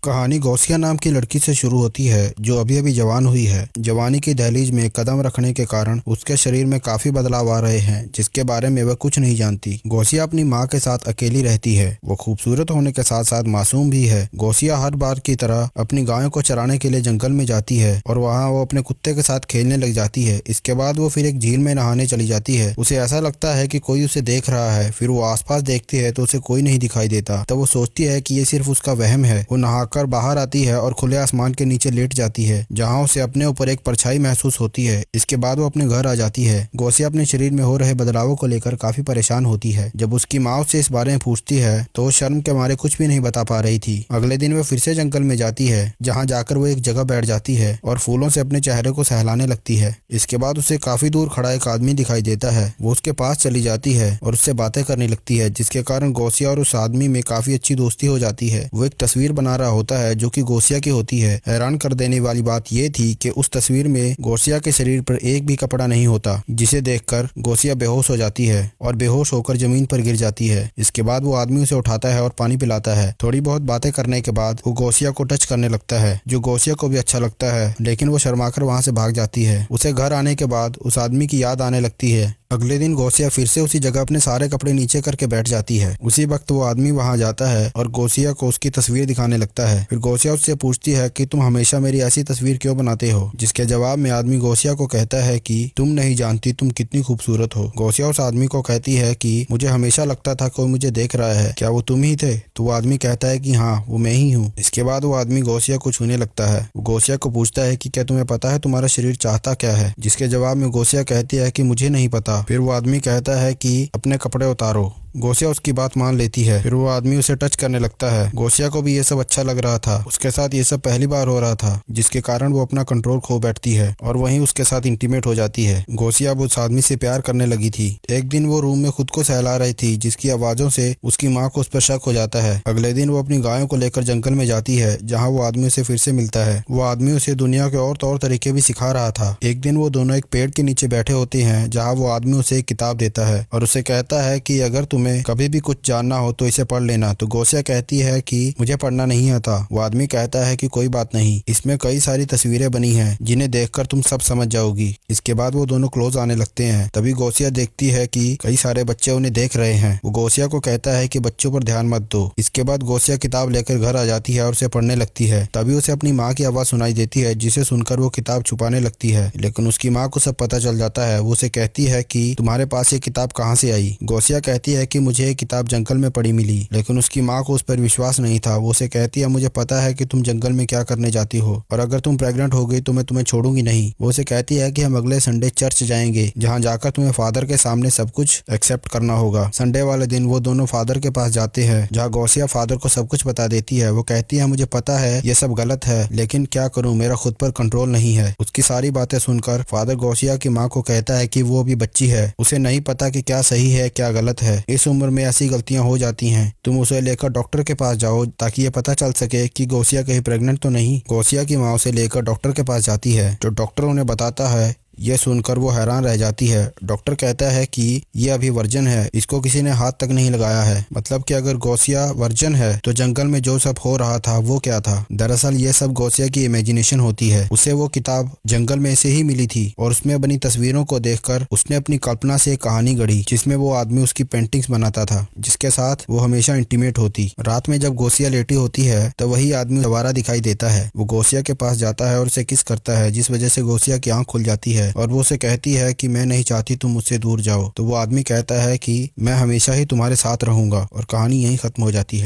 कहानी गौसिया नाम की लड़की से शुरू होती है जो अभी अभी जवान हुई है। जवानी की दहलीज में कदम रखने के कारण उसके शरीर में काफी बदलाव आ रहे हैं जिसके बारे में वह कुछ नहीं जानती। गौसिया अपनी माँ के साथ अकेली रहती है। वो खूबसूरत होने के साथ साथ मासूम भी है। गौसिया हर बार की तरह अपनी गायों को चराने के लिए जंगल में जाती है और वहाँ वो अपने कुत्ते के साथ खेलने लग जाती है। इसके बाद वो फिर एक झील में नहाने चली जाती है। उसे ऐसा लगता है कि कोई उसे देख रहा है। फिर वो आसपास देखती है तो उसे कोई नहीं दिखाई देता। तब वो सोचती है कि ये सिर्फ उसका वहम है। वो नहाकर बाहर आती है और खुले आसमान के नीचे लेट जाती है जहाँ उसे अपने ऊपर एक परछाई महसूस होती है। इसके बाद वो अपने घर आ जाती है। गौसिया अपने शरीर में हो रहे बदलावों को लेकर काफी परेशान होती है। जब उसकी माँ उससे इस बारे में पूछती है तो वो शर्म के मारे कुछ भी नहीं बता पा रही थी। अगले दिन वो फिर से जंगल में जाती है जहाँ जाकर वो एक जगह बैठ जाती है और फूलों से अपने चेहरे को सहलाने लगती है। इसके बाद उसे काफी दूर खड़ा एक आदमी दिखाई देता है। वो उसके पास चली जाती है और उससे बातें करने लगती है जिसके कारण गौसिया और उस आदमी में काफी अच्छी दोस्ती हो जाती है। वो एक तस्वीर बना रहा होता है जो कि गौसिया की होती है। हैरान कर देने वाली बात यह थी कि उस तस्वीर में गौसिया के शरीर पर एक भी कपड़ा नहीं होता, जिसे देखकर गौसिया बेहोश हो जाती है और बेहोश होकर जमीन पर गिर जाती है। इसके बाद वो आदमी उसे उठाता है और पानी पिलाता है। थोड़ी बहुत बातें करने के बाद वो गौसिया को टच करने लगता है जो गौसिया को भी अच्छा लगता है, लेकिन वो शर्माकर वहां से भाग जाती है। उसे घर आने के बाद उस आदमी की याद आने लगती है। अगले दिन गौसिया फिर से उसी जगह अपने सारे कपड़े नीचे करके बैठ जाती है। उसी वक्त वो आदमी वहां जाता है और गौसिया को उसकी तस्वीर दिखाने लगता है। फिर गौसिया उससे पूछती है कि तुम हमेशा मेरी ऐसी तस्वीर क्यों बनाते हो, जिसके जवाब में आदमी गौसिया को कहता है कि तुम नहीं जानती तुम कितनी खूबसूरत हो। गौसिया उस आदमी को कहती है कि मुझे हमेशा लगता था कोई मुझे देख रहा है, क्या वो तुम ही थे? तो वो आदमी कहता है कि हाँ, वो मैं ही हूँ। इसके बाद वो आदमी गौसिया को छूने लगता है। वो गौसिया को पूछता है कि क्या तुम्हें पता है तुम्हारा शरीर चाहता क्या है, जिसके जवाब में गौसिया कहती है कि मुझे नहीं पता। फिर वो आदमी कहता है कि अपने कपड़े उतारो। गौसिया उसकी बात मान लेती है। फिर वो आदमी उसे टच करने लगता है। गौसिया को भी ये सब अच्छा लग रहा था। उसके साथ ये सब पहली बार हो रहा था, जिसके कारण वो अपना कंट्रोल खो बैठती है और वहीं उसके साथ इंटीमेट हो जाती है। गौसिया अब उस आदमी से प्यार करने लगी थी। एक दिन वो रूम में खुद को सहला रही थी जिसकी आवाजों से उसकी माँ को उस पर शक हो जाता है। अगले दिन वो अपनी गायों को लेकर जंगल में जाती है जहाँ वो आदमी उसे फिर से मिलता है। वो आदमी उसे दुनिया के और तौर तरीके भी सिखा रहा था। एक दिन वो दोनों एक पेड़ के नीचे बैठे होते हैं जहाँ वो आदमी उसे एक किताब देता है और उसे कहता है कि अगर तुम्हें कभी भी कुछ जानना हो तो इसे पढ़ लेना। तो गौसिया कहती है कि मुझे पढ़ना नहीं आता। वो आदमी कहता है कि कोई बात नहीं, इसमें कई सारी तस्वीरें बनी हैं जिन्हें देखकर तुम सब समझ जाओगी। इसके बाद वो दोनों क्लोज आने लगते हैं। तभी गौसिया देखती है कि कई सारे बच्चे उन्हें देख रहे हैं। वो गौसिया को कहता है कि बच्चों पर ध्यान मत दो। इसके बाद गौसिया किताब लेकर घर आ जाती है और उसे पढ़ने लगती है। तभी उसे अपनी माँ की आवाज सुनाई देती है जिसे सुनकर वो किताब छुपाने लगती है, लेकिन उसकी माँ को सब पता चल जाता है। वो उसे कहती है कि तुम्हारे पास ये किताब कहाँ से आई? गौसिया कहती है कि मुझे किताब जंगल में पड़ी मिली, लेकिन उसकी माँ को उस पर विश्वास नहीं था। वो उसे कहती है मुझे पता है कि तुम जंगल में क्या करने जाती हो और अगर तुम प्रेग्नेंट हो गई तो मैं तुम्हें छोड़ूंगी नहीं। वो उसे कहती है कि हम अगले संडे चर्च जाएंगे जहाँ जाकर तुम्हें फादर के सामने सब कुछ एक्सेप्ट करना होगा। संडे वाले दिन वो दोनों फादर के पास जाते हैं जहाँ गौसिया फादर को सब कुछ बता देती है। वो कहती है मुझे पता है ये सब गलत है, लेकिन क्या करूँ, मेरा खुद पर कंट्रोल नहीं है। उसकी सारी बातें सुनकर फादर गौसिया की माँ को कहता है कि वो अभी बच्ची है, उसे नहीं पता कि क्या सही है क्या गलत है। इस उम्र में ऐसी गलतियां हो जाती हैं। तुम उसे लेकर डॉक्टर के पास जाओ ताकि ये पता चल सके कि गौसिया कहीं प्रेग्नेंट तो नहीं। गौसिया की माँ उसे लेकर डॉक्टर के पास जाती है। जो डॉक्टर उन्हें बताता है यह सुनकर वो हैरान रह जाती है। डॉक्टर कहता है कि ये अभी वर्जन है, इसको किसी ने हाथ तक नहीं लगाया है। मतलब कि अगर गौसिया वर्जन है तो जंगल में जो सब हो रहा था वो क्या था? दरअसल ये सब गौसिया की इमेजिनेशन होती है। उसे वो किताब जंगल में से ही मिली थी और उसमें बनी तस्वीरों को देखकर उसने अपनी कल्पना से एक कहानी गढ़ी जिसमें वो आदमी उसकी पेंटिंग्स बनाता था, जिसके साथ वो हमेशा इंटीमेट होती। रात में जब गौसिया लेटी होती है तो वही आदमी दोबारा दिखाई देता है। वो गौसिया के पास जाता है और उसे किस करता है, जिस वजह से गौसिया की आंख खुल जाती है और वो उसे कहती है कि मैं नहीं चाहती तुम मुझसे दूर जाओ। तो वो आदमी कहता है कि मैं हमेशा ही तुम्हारे साथ रहूंगा और कहानी यहीं खत्म हो जाती है।